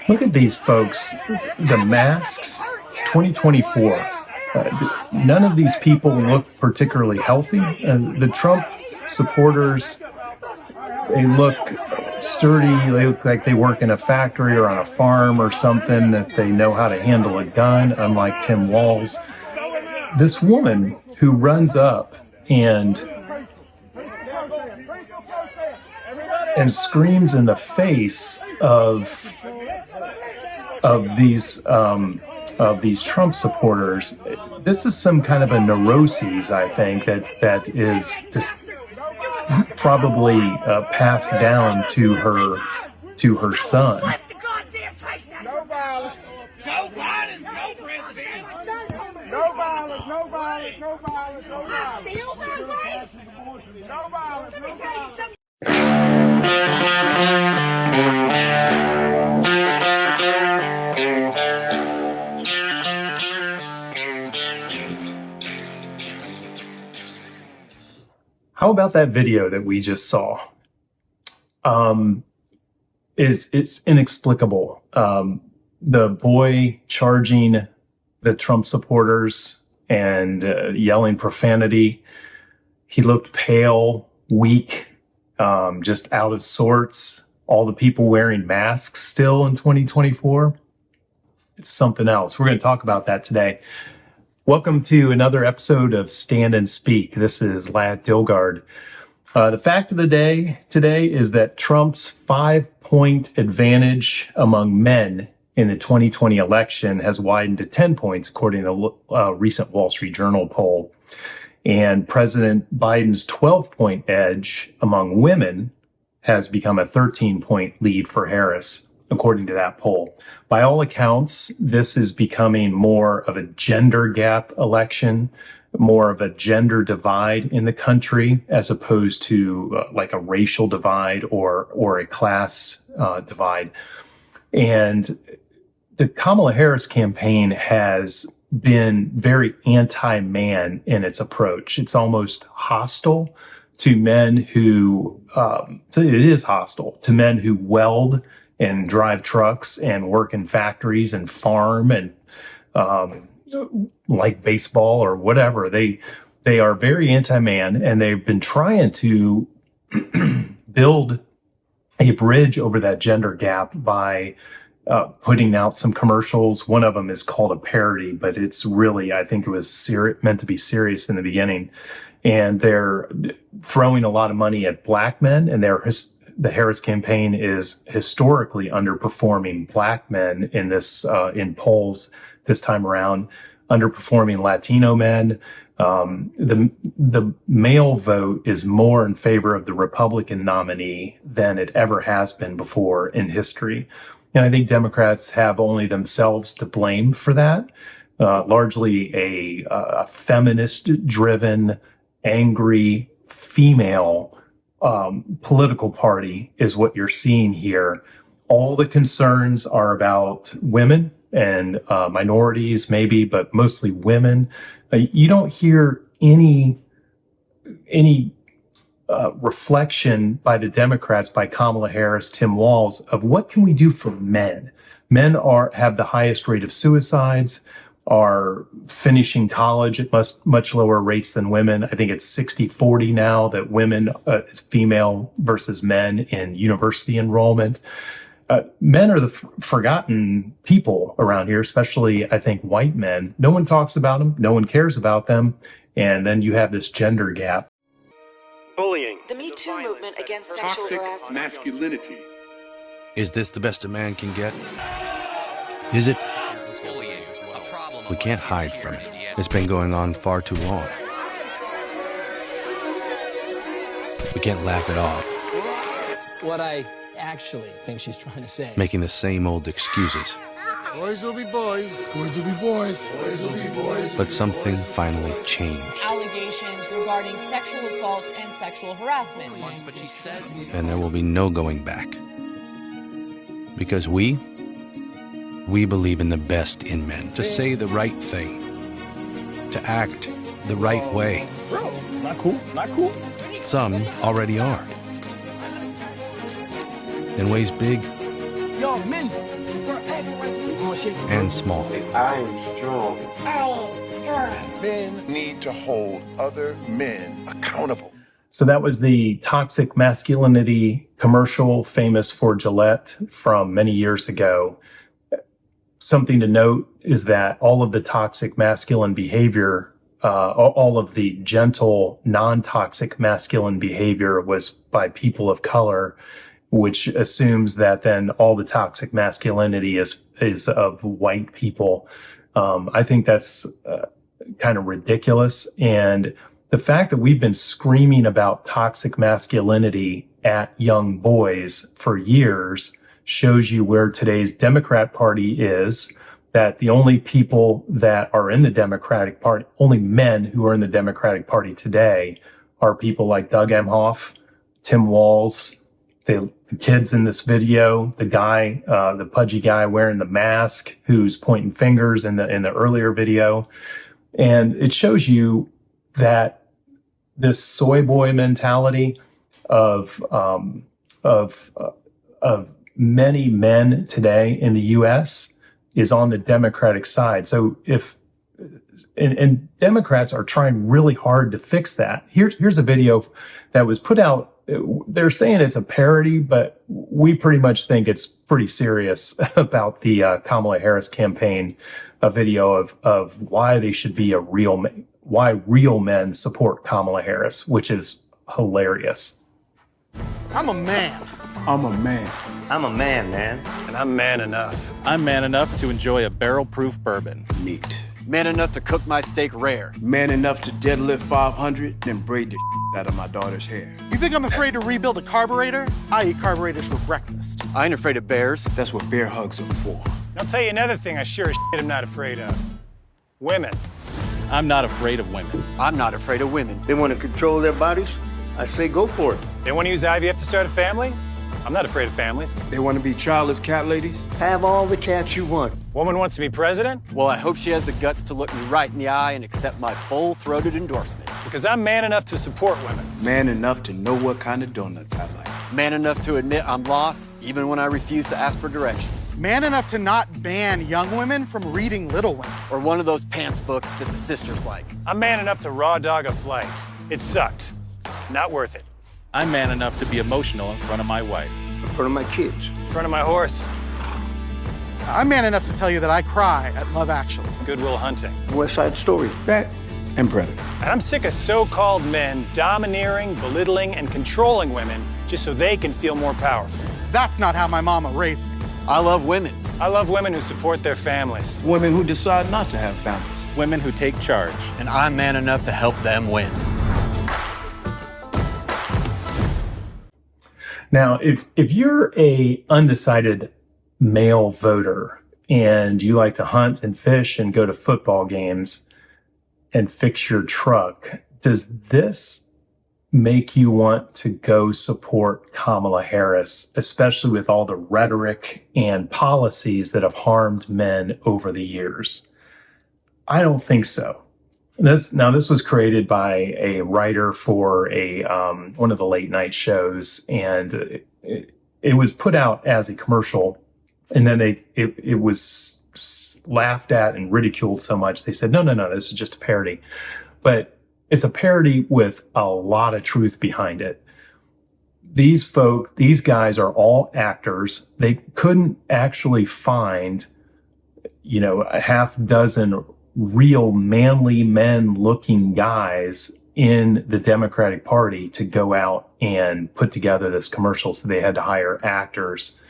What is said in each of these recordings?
Look at these folks, the masks. It's 2024. None of these people look particularly healthy. The Trump supporters, they look sturdy. They look like they work in a factory or on a farm or something, that they know how to handle a gun, unlike Tim Walz. This woman who runs up and screams in the face of these Trump supporters. This is some kind of a neuroses, I think, that is just probably passed down to her son. No violence. Joe Biden, no president. No violence, no violence, no violence, no violence. I feel that way. No violence, no violence. How about that video that we just saw? It's inexplicable. The boy charging the Trump supporters and yelling profanity. He looked pale, weak, just out of sorts. All the people wearing masks still in 2024. It's something else. We're going to talk about that today. Welcome to another episode of Stand and Speak. This is Lat Dilgard. The fact of the day today is that Trump's 5-point advantage among men in the 2020 election has widened to 10 points, according to a recent Wall Street Journal poll. And President Biden's 12-point edge among women has become a 13-point lead for Harris, according to that poll. By all accounts, this is becoming more of a gender gap election, more of a gender divide in the country, as opposed to like a racial divide or a class divide. And the Kamala Harris campaign has been very anti-man in its approach. It's almost hostile to men who, so it is hostile to men who weld and drive trucks and work in factories and farm and like baseball or whatever. They are very anti-man, and they've been trying to build a bridge over that gender gap by putting out some commercials. One of them is called a parody, but it's really, I think it was meant to be serious in the beginning. And they're throwing a lot of money at black men, and the Harris campaign is historically underperforming black men in this in polls this time around, underperforming Latino men. The male vote is more in favor of the Republican nominee than it ever has been before in history. And I think Democrats have only themselves to blame for that. Largely a feminist-driven, angry female political party is what you're seeing here. All the concerns are about women and minorities, maybe, but mostly women. You don't hear any reflection by the Democrats, by Kamala Harris, Tim Walz, of what can we do for men. Men have the highest rate of suicides, are finishing college at much lower rates than women. I think it's 60-40 now that women, it's female versus men in university enrollment. Men are the forgotten people around here, especially, I think, white men. No one talks about them. No one cares about them. And then you have this gender gap. Bullying. The Me Too movement against sexual harassment. Masculinity. Is this the best a man can get? Is it? We can't hide from it. It's been going on far too long. We can't laugh it off. What I actually think she's trying to say. Making the same old excuses. Boys will be boys. Boys will be boys. Boys will be boys. But something finally changed. Allegations regarding sexual assault and sexual harassment. But she says And there will be no going back. Because we believe in the best in men. To say the right thing. To act the right way. Bro, not cool, not cool. Some already are. In ways big Yo, men, we're acting like we gonna shake it. and small. I am strong. Men need to hold other men accountable. So that was the toxic masculinity commercial famous for Gillette from many years ago. Something to note is that all of the toxic masculine behavior, all of the gentle, non-toxic masculine behavior was by people of color, which assumes that then all the toxic masculinity is of white people. I think that's kind of ridiculous. And the fact that we've been screaming about toxic masculinity at young boys for years shows you where today's Democrat Party is, that the only people that are in the Democratic Party, only men who are in the Democratic Party today are people like Doug Emhoff, Tim Walz, the kids in this video, the guy, the pudgy guy wearing the mask who's pointing fingers in the earlier video. And it shows you that this soy boy mentality of many men today in the U.S. is on the Democratic side. So and Democrats are trying really hard to fix that. Here's a video that was put out. They're saying it's a parody, but we pretty much think it's pretty serious about the Kamala Harris campaign. A video of why they should be why real men support Kamala Harris, which is hilarious. I'm a man. I'm a man. I'm a man, man. And I'm man enough. I'm man enough to enjoy a barrel-proof bourbon. Neat. Man enough to cook my steak rare. Man enough to deadlift 500, then braid the out of my daughter's hair. You think I'm afraid to rebuild a carburetor? I eat carburetors for breakfast. I ain't afraid of bears. That's what bear hugs are for. And I'll tell you another thing I sure as shit am not afraid of. Women. I'm not afraid of women. I'm not afraid of women. They want to control their bodies? I say go for it. They want to use IVF to start a family? I'm not afraid of families. They want to be childless cat ladies? Have all the cats you want. Woman wants to be president? Well, I hope she has the guts to look me right in the eye and accept my full-throated endorsement. Because I'm man enough to support women. Man enough to know what kind of donuts I like. Man enough to admit I'm lost, even when I refuse to ask for directions. Man enough to not ban young women from reading Little Women. Or one of those pants books that the sisters like. I'm man enough to raw dog a flight. It sucked. Not worth it. I'm man enough to be emotional in front of my wife. In front of my kids. In front of my horse. I'm man enough to tell you that I cry at Love Actually. Good Will Hunting. West Side Story. That and Predator. And I'm sick of so-called men domineering, belittling, and controlling women just so they can feel more powerful. That's not how my mama raised me. I love women. I love women who support their families. Women who decide not to have families. Women who take charge. And I'm man enough to help them win. Now, if you're a undecided male voter and you like to hunt and fish and go to football games and fix your truck, does this make you want to go support Kamala Harris, especially with all the rhetoric and policies that have harmed men over the years? I don't think so. This was created by a writer for one of the late night shows, and it was put out as a commercial, and then it was laughed at and ridiculed so much they said no, this is just a parody. But it's a parody with a lot of truth behind it. These guys are all actors. They couldn't actually find, a half dozen real manly men looking guys in the Democratic Party to go out and put together this commercial. So they had to hire actors.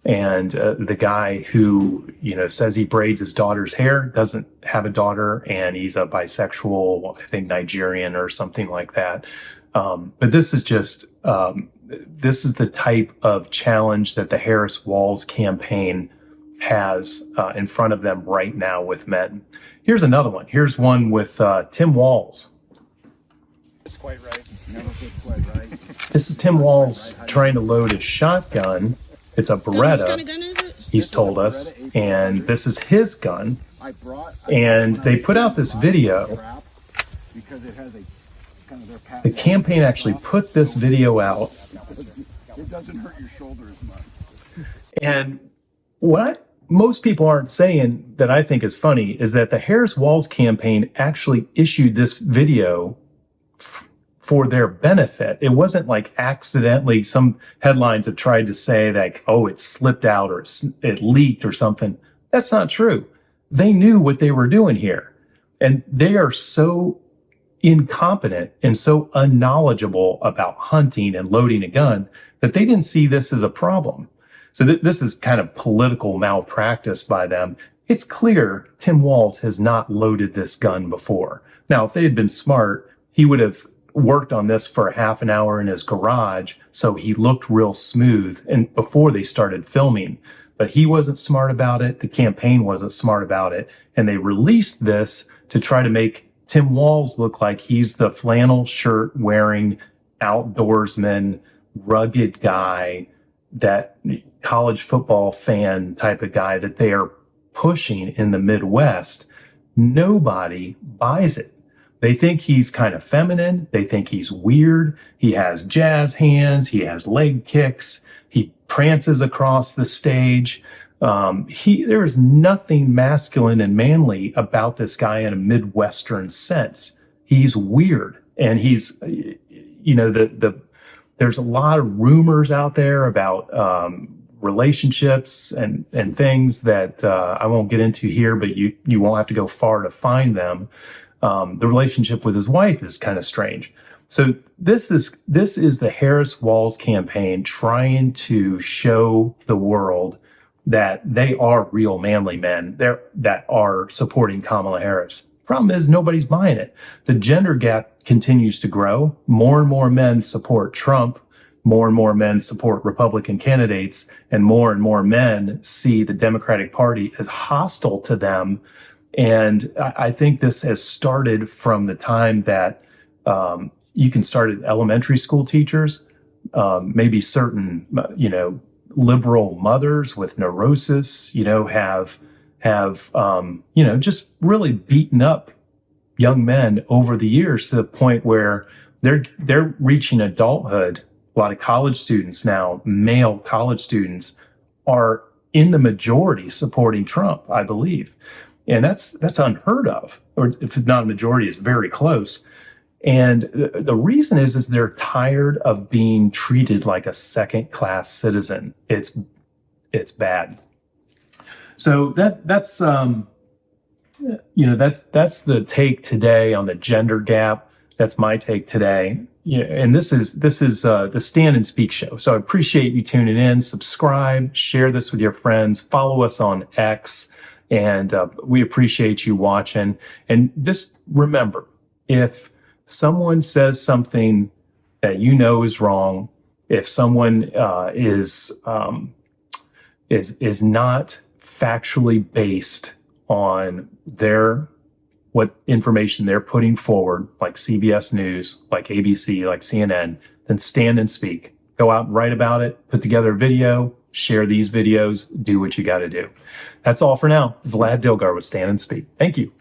And the guy who, says he braids his daughter's hair doesn't have a daughter, and he's a bisexual, I think Nigerian or something like that. But this is just, this is the type of challenge that the Harris-Walz campaign has in front of them right now with men. Here's another one. Here's one with Tim Walz. It's quite right. Never gets quite right. This is Tim Walz trying to load his shotgun. It's a Beretta, What kind of gun is it? he's told us, and this is his gun. And they put out this video. The campaign actually put this video out. It doesn't hurt your shoulder as much. And most people aren't saying that I think is funny is that the Harris Walls campaign actually issued this video for their benefit. It wasn't like accidentally some headlines have tried to say like, oh, it slipped out or it leaked or something. That's not true. They knew what they were doing here. And they are so incompetent and so unknowledgeable about hunting and loading a gun that they didn't see this as a problem. So this is kind of political malpractice by them. It's clear Tim Walz has not loaded this gun before. Now, if they had been smart, he would have worked on this for a half an hour in his garage so he looked real smooth and before they started filming. But he wasn't smart about it. The campaign wasn't smart about it. And they released this to try to make Tim Walz look like he's the flannel shirt wearing outdoorsman, rugged guy, that college football fan type of guy that they are pushing in the Midwest. Nobody buys it. They think he's kind of feminine. They think he's weird. He has jazz hands. He has leg kicks. He prances across the stage. There is nothing masculine and manly about this guy in a Midwestern sense. He's weird. And he's, there's a lot of rumors out there about relationships and things that I won't get into here, but you won't have to go far to find them. The relationship with his wife is kind of strange. So this is the Harris Walls campaign trying to show the world that they are real manly men that are supporting Kamala Harris. Problem is nobody's buying it. The gender gap continues to grow. More and more men support Trump. More and more men support Republican candidates, and more men see the Democratic Party as hostile to them. And I think this has started from the time that you can start at elementary school teachers, maybe certain, liberal mothers with neurosis, have just really beaten up young men over the years to the point where they're reaching adulthood. A lot of college students now, male college students, are in the majority supporting Trump, I believe. And that's unheard of, or if it's not a majority, it's very close. And the reason is they're tired of being treated like a second-class citizen. It's bad. So that's the take today on the gender gap. That's my take today. And this is the Stand and Speak show. So I appreciate you tuning in. Subscribe, share this with your friends, follow us on X. And we appreciate you watching. And just remember, if someone says something that you know is wrong, if someone is not factually based on what information they're putting forward, like CBS News, like ABC, like CNN, then stand and speak. Go out and write about it, put together a video, share these videos, do what you got to do. That's all for now. This is Lad Dilgar with Stand and Speak. Thank you.